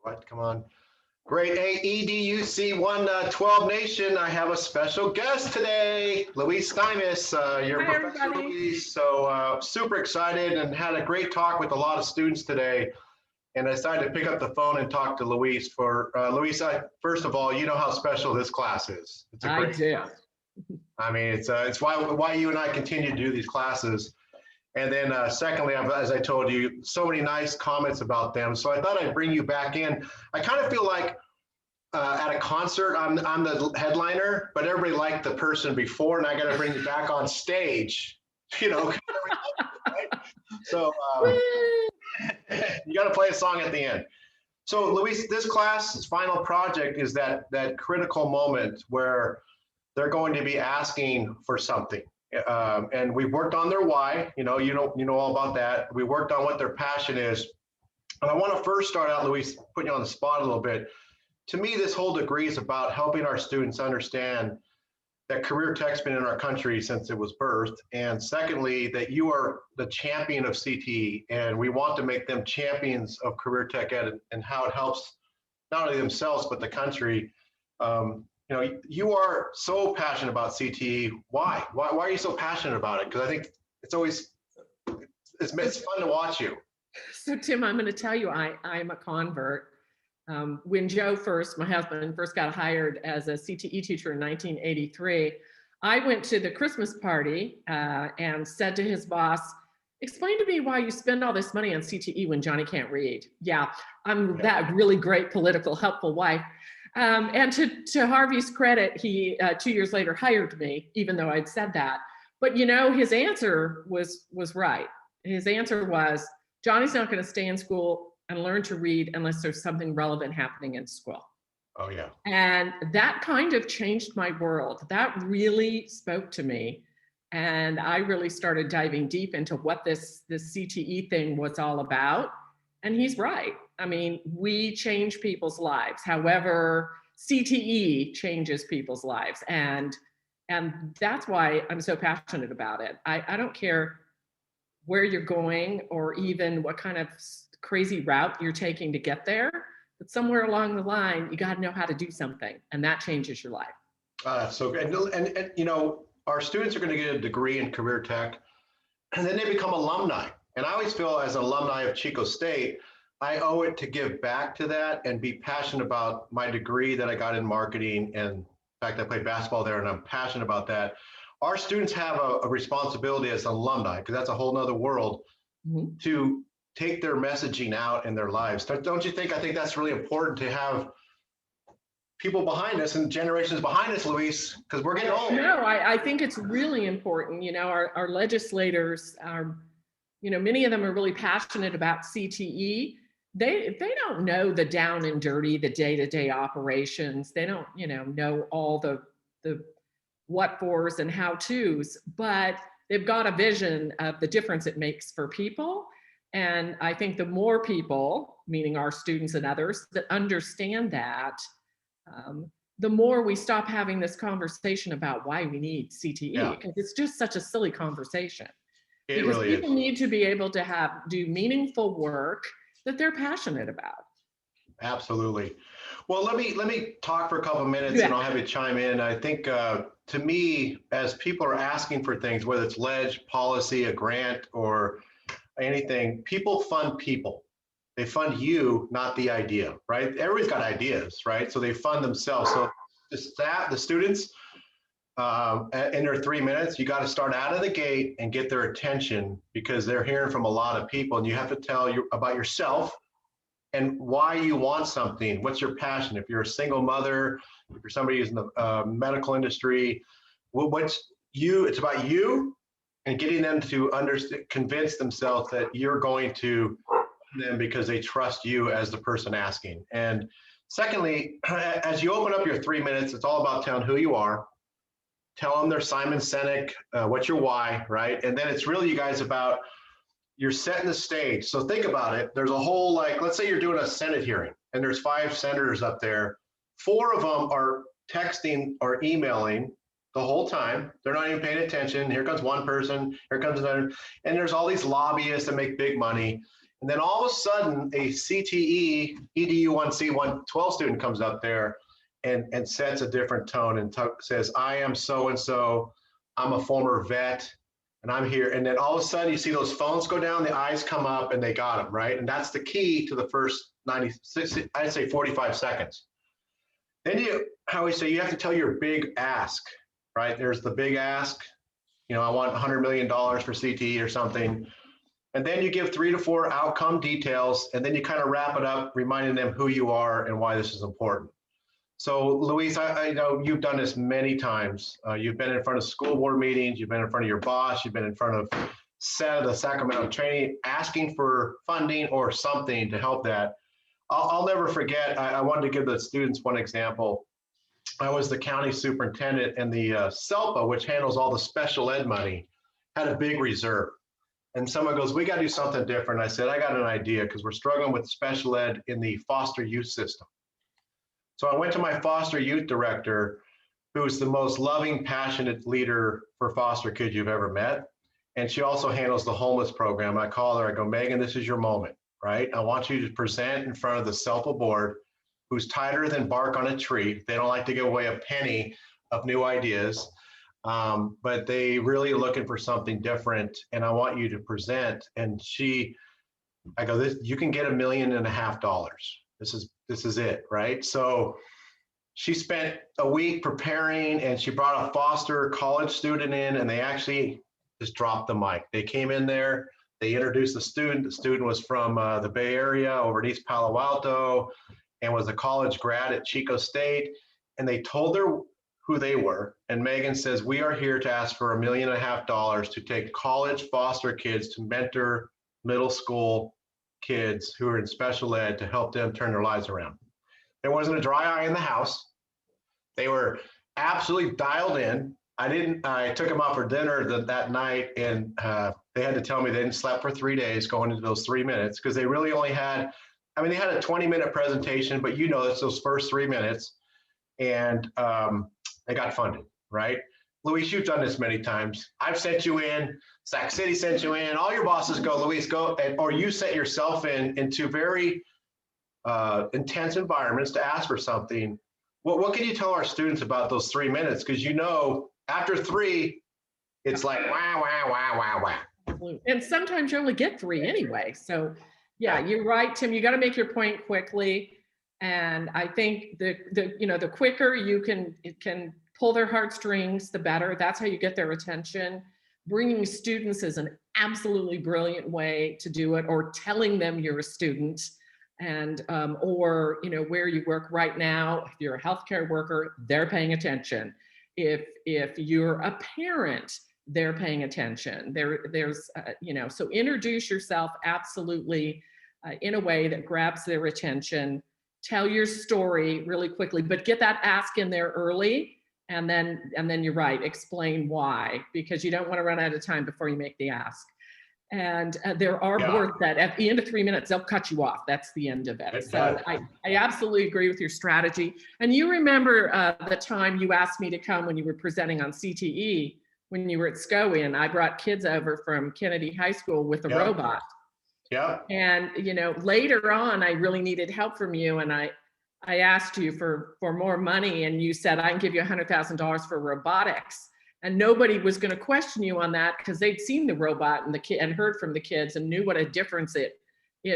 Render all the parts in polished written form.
What? Come on. Great. Hey, EDUC 112 Nation, I have a special guest today, Louise Stymeist, your Hi, Professor everybody. Louise. So super excited and had a great talk with a lot of students today. And I decided to pick up the phone and talk to Louise for, Louise, first of all, you know how special this class is. It's a I great do. class. I mean, it's why you and I continue to do these classes. And then secondly, as I told you, so many nice comments about them. So I thought I'd bring you back in. I kind of feel like at a concert, I'm the headliner, but everybody liked the person before, and I got to bring you back on stage, you know. Right? So you got to play a song at the end. So Louise, this class's final project is that critical moment where they're going to be asking for something. And we've worked on their why, you know all about that. We worked on what their passion is. And I want to first start out, Louise, putting you on the spot a little bit. To me, this whole degree is about helping our students understand that career tech's been in our country since it was birthed. And secondly, that you are the champion of CTE, and we want to make them champions of career tech ed and how it helps not only themselves, but the country. You know, you are so passionate about CTE. Why? Why are you so passionate about it? Because I think it's fun to watch you. So Tim, I'm going to tell you, I'm a convert. When Joe my husband, first got hired as a CTE teacher in 1983, I went to the Christmas party and said to his boss, explain to me why you spend all this money on CTE when Johnny can't read. Yeah, I'm that really great, political, helpful wife. And to Harvey's credit, he 2 years later hired me, even though I'd said that. But you know, his answer was right. His answer was, Johnny's not going to stay in school and learn to read unless there's something relevant happening in school. Oh yeah. And that kind of changed my world. That really spoke to me. And I really started diving deep into what this CTE thing was all about. And he's right. I mean, we change people's lives. However, CTE changes people's lives. And that's why I'm so passionate about it. I don't care where you're going or even what kind of crazy route you're taking to get there, but somewhere along the line, you got to know how to do something, and that changes your life. So good. And you know, our students are going to get a degree in career tech, and then they become alumni. And I always feel as an alumni of Chico State, I owe it to give back to that and be passionate about my degree that I got in marketing. And in fact, I played basketball there, and I'm passionate about that. Our students have a responsibility as alumni, because that's a whole nother world, to take their messaging out in their lives. Don't you think? I think that's really important to have people behind us and generations behind us, Louise, because we're getting old. No, I think it's really important. You know, our legislators are, you know, many of them are really passionate about CTE. They don't know the down and dirty, the day-to-day operations. They don't, you know all the what fors and how to's, but they've got a vision of the difference it makes for people. And I think the more people, meaning our students and others, that understand that, the more we stop having this conversation about why we need CTE, because it's just such a silly conversation. It because really people need to be able to do meaningful work that they're passionate about. Absolutely. Well, let me talk for a couple of minutes and I'll have you chime in. I think to me, as people are asking for things, whether it's ledge, policy, a grant, or anything, people fund people. They fund you, not the idea, right? Everybody's got ideas, right? So they fund themselves. So the staff, the students, in their 3 minutes, you got to start out of the gate and get their attention, because they're hearing from a lot of people, and you have to tell about yourself and why you want something. What's your passion? If you're a single mother, if you're somebody who's in the medical industry, it's about you and getting them to convince themselves that you're going to them because they trust you as the person asking. And secondly, as you open up your 3 minutes, it's all about telling who you are. Tell them they're Simon Sinek, what's your why, right? And then it's really, you guys, about you're setting the stage. So think about it. There's a whole, like, let's say you're doing a Senate hearing and there's 5 senators up there. 4 of them are texting or emailing the whole time. They're not even paying attention. Here comes one person, here comes another. And there's all these lobbyists that make big money. And then all of a sudden, a CTE EDU1C 112 student comes up there and sets a different tone and says, I am so-and-so, I'm a former vet, and I'm here. And then all of a sudden you see those phones go down, the eyes come up, and they got them, right? And that's the key to the first 96, I'd say 45 seconds. Then I always say, you have to tell your big ask, right? There's the big ask, I want $100 million for CTE or something. And then you give 3 to 4 outcome details, and then you kind of wrap it up, reminding them who you are and why this is important. So Louise, I know you've done this many times. You've been in front of school board meetings, you've been in front of your boss, you've been in front of the Sacramento training, asking for funding or something to help that. I'll never forget, I wanted to give the students one example. I was the county superintendent, and the SELPA, which handles all the special ed money, had a big reserve. And someone goes, we got to do something different. I said, I got an idea, because we're struggling with special ed in the foster youth system. So I went to my foster youth director, who's the most loving, passionate leader for foster kids you've ever met. And she also handles the homeless program. I call her, I go, Megan, this is your moment, right? I want you to present in front of the SELPA board, who's tighter than bark on a tree. They don't like to give away a penny of new ideas, but they really are looking for something different. And I want you to present. And I go, you can get $1.5 million. This is it, right? So she spent a week preparing, and she brought a foster college student in, and they actually just dropped the mic. They came in there, they introduced the student. The student was from the Bay Area over in East Palo Alto and was a college grad at Chico State. And they told her who they were. And Megan says, we are here to ask for $1.5 million to take college foster kids to mentor middle school kids who are in special ed to help them turn their lives around. There wasn't a dry eye in the house. They were absolutely dialed in. I took them out for dinner that night, and they had to tell me they didn't sleep for 3 days going into those 3 minutes, because they really only had, they had a 20-minute presentation, but it's those first 3 minutes, and they got funded, right? Louise, you've done this many times. I've sent you in, Sac City sent you in, all your bosses go, Louise, go, or you set yourself into very intense environments to ask for something. What can you tell our students about those 3 minutes? Because after 3, it's like, wah, wah, wah, wah, wah. And sometimes you only get 3 anyway. So yeah, you're right, Tim, you got to make your point quickly. And I think the quicker you can pull their heartstrings, the better. That's how you get their attention. Bringing students is an absolutely brilliant way to do it, or telling them you're a student, and or where you work right now. If you're a healthcare worker, they're paying attention. If you're a parent, they're paying attention. There's so introduce yourself absolutely in a way that grabs their attention. Tell your story really quickly, but get that ask in there early. And then you're right, explain why, because you don't want to run out of time before you make the ask. And there are boards that at the end of 3 minutes, they'll cut you off. That's the end of it. So I absolutely agree with your strategy. And you remember the time you asked me to come when you were presenting on CTE, when you were at SCOE, and I brought kids over from Kennedy High School with a robot. Yeah. And, later on, I really needed help from you. And I asked you for more money, and you said, I can give you $100,000 for robotics. And nobody was going to question you on that, because they'd seen the robot and heard from the kids and knew what a difference it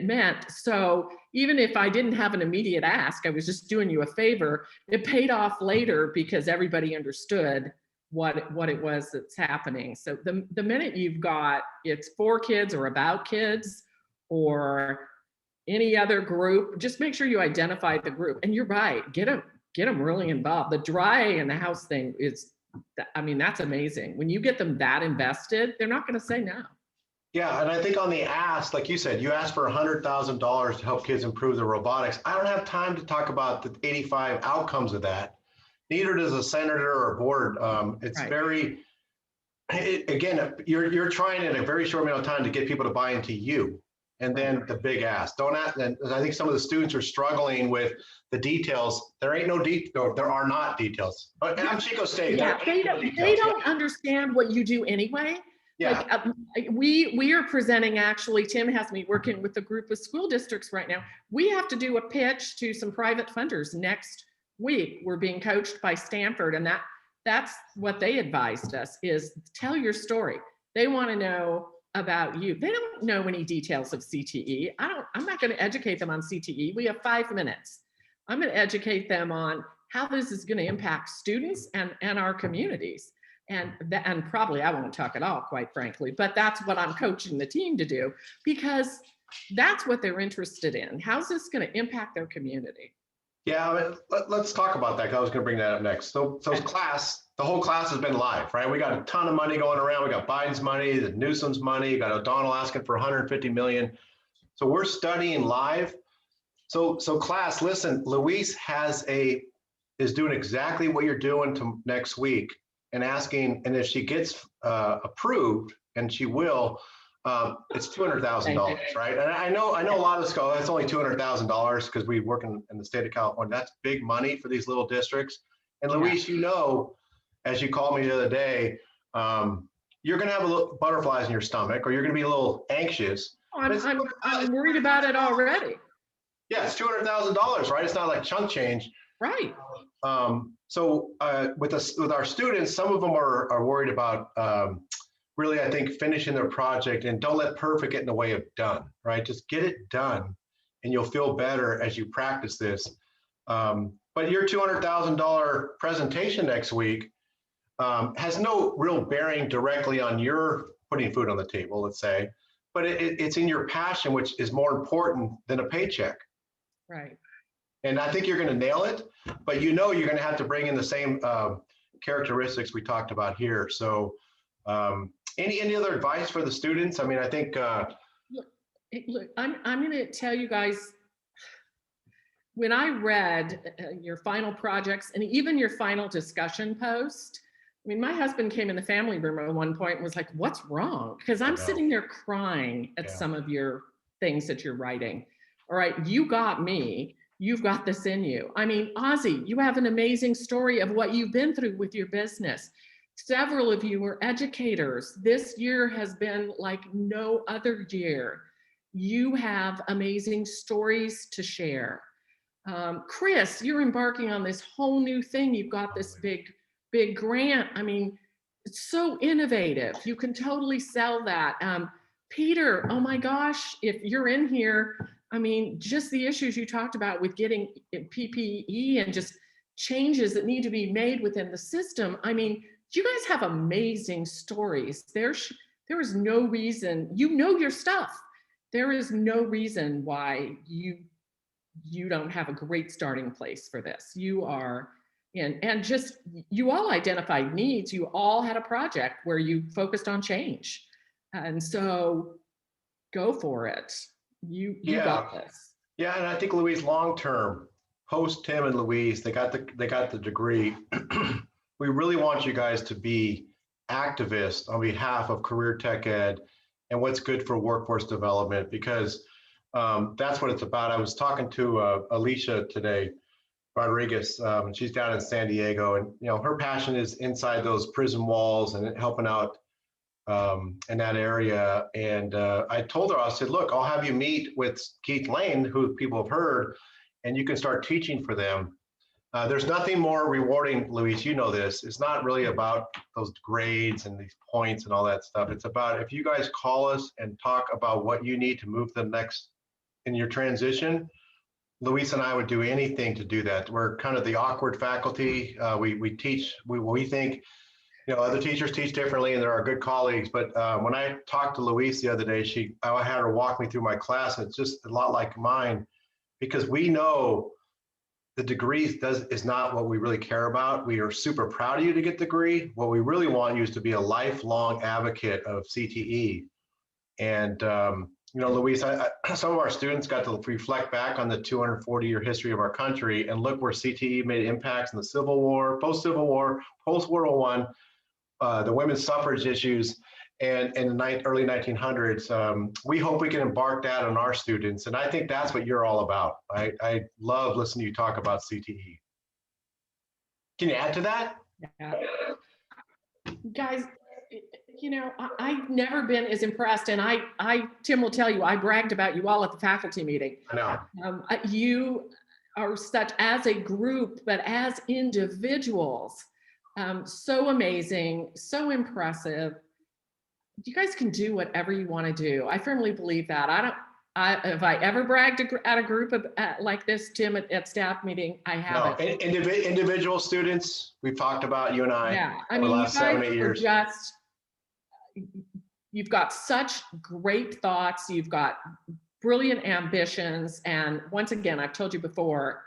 meant. So even if I didn't have an immediate ask, I was just doing you a favor. It paid off later because everybody understood what it was that's happening. So the minute you've got it's for kids or about kids or any other group, just make sure you identify the group. And you're right, get them really involved. The dry in the house thing is, that's amazing. When you get them that invested, they're not going to say no. Yeah, and I think on the ask, like you said, you asked for $100,000 to help kids improve their robotics. I don't have time to talk about the 85 outcomes of that. Neither does a senator or a board. It's right. Again, you're trying in a very short amount of time to get people to buy into you. And then the big ask. Don't ask. And I think some of the students are struggling with the details. There ain't no detail. There are not details. But I'm Chico State. Yeah, they don't understand what you do anyway. Yeah. We are presenting, actually, Tim has me working with a group of school districts right now. We have to do a pitch to some private funders next week. We're being coached by Stanford, and that's what they advised us, is tell your story. They want to know about you. They don't know any details of CTE. I'm not going to educate them on CTE. We have 5 minutes. I'm going to educate them on how this is going to impact students and our communities. And probably I won't talk at all, quite frankly, but that's what I'm coaching the team to do, because that's what they're interested in. How's this going to impact their community? Yeah, let's talk about that. I was going to bring that up next. So class, the whole class has been live, right? We got a ton of money going around. We got Biden's money, the Newsom's money, got O'Donnell asking for 150 million. So we're studying live. So class, listen, Louise is doing exactly what you're doing next week, and asking, and if she gets approved, and she will, it's $200,000, right? And I know a lot of us go, that's only $200,000 because we work in the state of California. That's big money for these little districts. And Louise, you know, as you called me the other day, you're going to have a little butterflies in your stomach, or you're going to be a little anxious. I'm worried about it already. Yeah, it's $200,000, right? It's not like chunk change. Right. So with our students, some of them are worried about really, I think, finishing their project, and don't let perfect get in the way of done, right? Just get it done, and you'll feel better as you practice this. But your $200,000 presentation next week has no real bearing directly on your putting food on the table, let's say, but it's in your passion, which is more important than a paycheck. Right. And I think you're going to nail it, but you know you're going to have to bring in the same characteristics we talked about here. So any other advice for the students? I mean, I think look, I'm going to tell you guys, when I read your final projects and even your final discussion post, I mean, my husband came in the family room at one point and was like, what's wrong? Because I'm sitting there crying at some of your things that you're writing. All right, you got me. You've got this in you. I mean, Ozzy, you have an amazing story of what you've been through with your business. Several of you are educators. This year has been like no other year. You have amazing stories to share. Chris, you're embarking on this whole new thing. You've got this big grant. I mean, it's so innovative. You can totally sell that. Peter, oh my gosh, if you're in here, I mean, just the issues you talked about with getting PPE and just changes that need to be made within the system. I mean, you guys have amazing stories. There is no reason, you know your stuff. There is no reason why you don't have a great starting place for this. You are and just, you all identified needs. You all had a project where you focused on change. And so go for it. You got this. Yeah, and I think Louise, long term, post Tim and Louise, they got the degree. We really want you guys to be activists on behalf of career tech ed and what's good for workforce development, because that's what it's about. I was talking to Alicia today, Rodriguez, and she's down in San Diego, and you know her passion is inside those prison walls and helping out in that area. And I told her, I said, look, I'll have you meet with Keith Lane, who people have heard, and you can start teaching for them. There's nothing more rewarding, Louise, you know this. It's not really about those grades and these points and all that stuff. It's about, if you guys call us and talk about what you need to move to the next in your transition, Louise and I would do anything to do that. We're kind of the awkward faculty. We teach, we think, you know, other teachers teach differently and there are good colleagues, but when I talked to Louise the other day, I had her walk me through my class, and it's just a lot like mine, because we know the degree is not what we really care about. We are super proud of you to get the degree. What we really want you is to be a lifelong advocate of CTE. And you know, Louise, some of our students got to reflect back on the 240-year history of our country and look where CTE made impacts in the Civil War, post-Civil War, post-World War I, the women's suffrage issues, and in the early 1900s. We hope we can embark that on our students, and I think that's what you're all about. I love listening to you talk about CTE. Can you add to that? Yeah. Guys, I've never been as impressed. And Tim will tell you, I bragged about you all at the faculty meeting. I know. You are such, as a group, but as individuals, so amazing, so impressive. You guys can do whatever you want to do. I firmly believe that. If I ever bragged at a group like this, Tim, at staff meeting, I haven't. No, individual students, we've talked about, you and I, Yeah, I over mean, the you last 7 or 8 guys are years. just, you've got such great thoughts. You've got brilliant ambitions. And once again, I've told you before,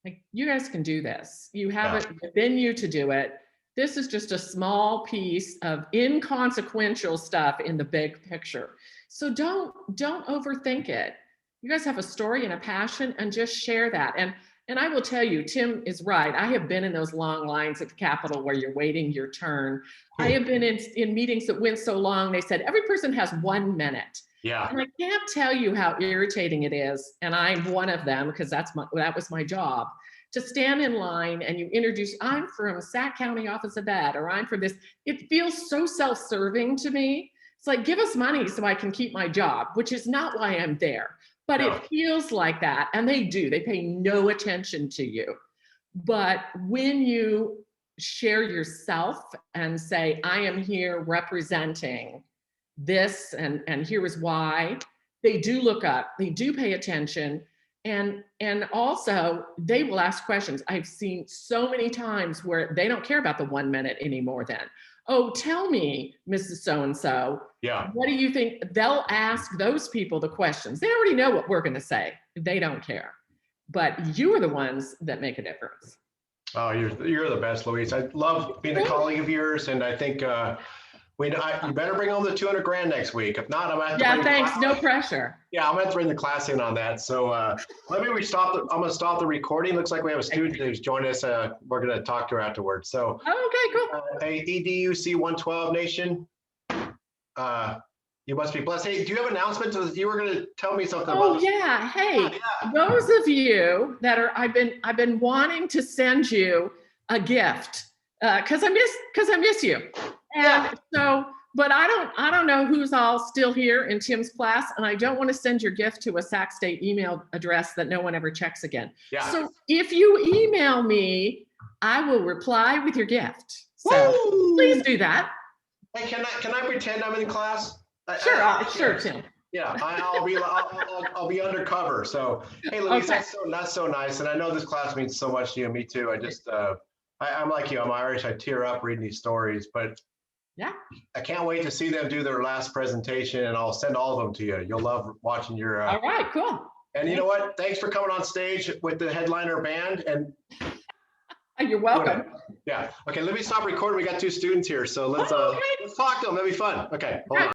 like, you guys can do this. You have it within you to do it. This is just a small piece of inconsequential stuff in the big picture. So don't overthink it. You guys have a story and a passion, and just share that. And I will tell you, Tim is right. I have been in those long lines at the Capitol where you're waiting your turn. I have been in meetings that went so long, they said every person has 1 minute. Yeah. And I can't tell you how irritating it is. And I'm one of them, because that was my job, to stand in line and you introduce, I'm from Sac County Office of Ed, or I'm from this. It feels so self-serving to me. It's like, give us money so I can keep my job, which is not why I'm there. But No. it feels like that. And they do. They pay no attention to you. But when you share yourself and say, I am here representing this, and here is why, they do look up, they do pay attention. And also they will ask questions. I've seen so many times where they don't care about the 1 minute anymore then. Oh, tell me, Mrs. So-and-so, Yeah. what do you think? They'll ask those people the questions. They already know what we're going to say. They don't care. But you are the ones that make a difference. Oh, you're the best, Louise. I love being a colleague of yours, and I think you better bring home the 200 grand next week. If not, I'm gonna have to. Yeah, thanks. No pressure. Yeah, I'm gonna have to bring the class in on that. So I'm gonna stop the recording. Looks like we have a student who's joined us. We're gonna talk to her afterwards. So Okay, cool. hey, EDUC 112 Nation. You must be blessed. Hey, do you have an announcement? You were going to tell me something about. Oh yeah. Hey, those of you that are, I've been wanting to send you a gift because I miss you. And so, but I don't know who's all still here in Tim's class, and I don't want to send your gift to a Sac State email address that no one ever checks again. Yeah. So if you email me, I will reply with your gift. So please do that. Hey, can I pretend I'm in class? Sure, sure, Tim. Yeah, I'll be undercover. So, hey, Louise, that's so nice, and I know this class means so much to you. Me too. I just, I'm like you. I'm Irish. I tear up reading these stories, but yeah, I can't wait to see them do their last presentation, and I'll send all of them to you. You'll love watching your. All right, cool. And you know what? Thanks for coming on stage with the headliner band. And you're welcome. Yeah. Okay. Let me stop recording. We got 2 students here, so let's talk to them. That'll be fun. Okay. Hold on.